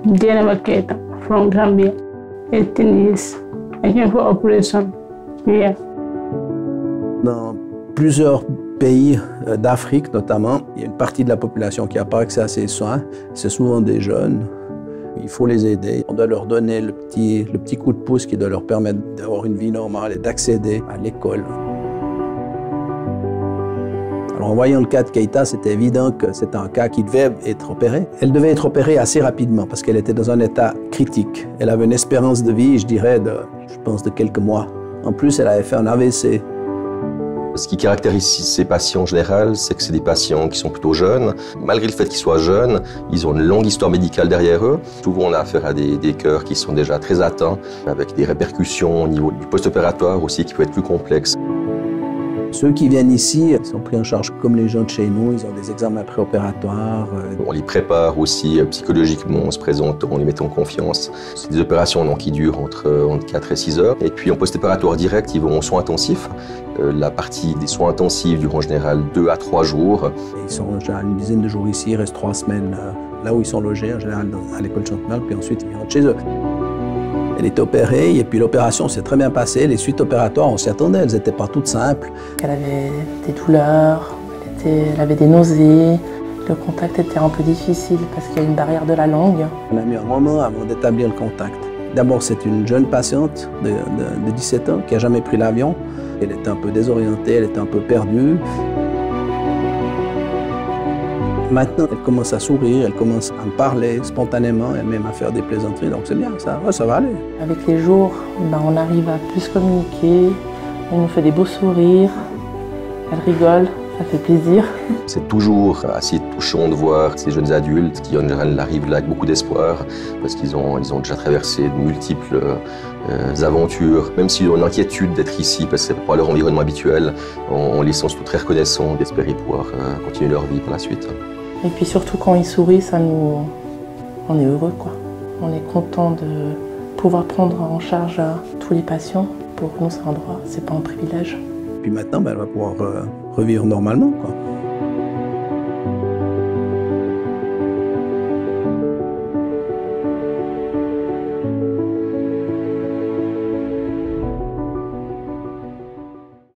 Dieynaba Keita from Gambia, 18 years. I came for operation here. Dans plusieurs pays d'Afrique notamment, il y a une partie de la population qui n'a pas accès à ces soins. C'est souvent des jeunes. Il faut les aider. On doit leur donner le petit coup de pouce qui doit leur permettre d'avoir une vie normale et d'accéder à l'école. Alors, en voyant le cas de Keita, c'était évident que c'était un cas qui devait être opéré. Elle devait être opérée assez rapidement parce qu'elle était dans un état critique. Elle avait une espérance de vie, je dirais, je pense de quelques mois. En plus, elle avait fait un AVC. Ce qui caractérise ces patients en général, c'est que c'est des patients qui sont plutôt jeunes. Malgré le fait qu'ils soient jeunes, ils ont une longue histoire médicale derrière eux. Souvent, on a affaire à des cœurs qui sont déjà très atteints, avec des répercussions au niveau du post-opératoire aussi qui peut être plus complexe. Ceux qui viennent ici sont pris en charge comme les gens de chez nous, ils ont des examens préopératoires. On les prépare aussi psychologiquement, on se présente, on les met en confiance. C'est des opérations donc, qui durent entre 4 et 6 heures. Et puis en post-opératoire direct, ils vont en soins intensifs. La partie des soins intensifs dure en général 2 à 3 jours. Ils sont en général une dizaine de jours ici, ils restent 3 semaines là où ils sont logés, en général à l'école Chantemerle, puis ensuite ils rentrent chez eux. Elle était opérée et puis l'opération s'est très bien passée. Les suites opératoires, on s'y attendait, elles n'étaient pas toutes simples. Elle avait des douleurs, elle avait des nausées. Le contact était un peu difficile parce qu'il y a une barrière de la langue. On a mis un moment avant d'établir le contact. D'abord, c'est une jeune patiente de 17 ans qui n'a jamais pris l'avion. Elle était un peu désorientée, elle était un peu perdue. Maintenant, elle commence à sourire, elle commence à me parler spontanément, elle même à faire des plaisanteries, donc c'est bien, ça va aller. Avec les jours, on arrive à plus communiquer, elle nous fait des beaux sourires, elle rigole, ça fait plaisir. C'est toujours assez touchant de voir ces jeunes adultes qui en général arrivent là avec beaucoup d'espoir parce qu'ils ont déjà traversé de multiples aventures. Même s'ils ont une inquiétude d'être ici parce que c'est pas leur environnement habituel, on les sent surtout très reconnaissants d'espérer pouvoir continuer leur vie par la suite. Et puis surtout quand ils sourient, on est heureux quoi. On est content de pouvoir prendre en charge tous les patients. Pour nous c'est un droit, c'est pas un privilège. Puis maintenant, elle va pouvoir revivre normalement, quoi.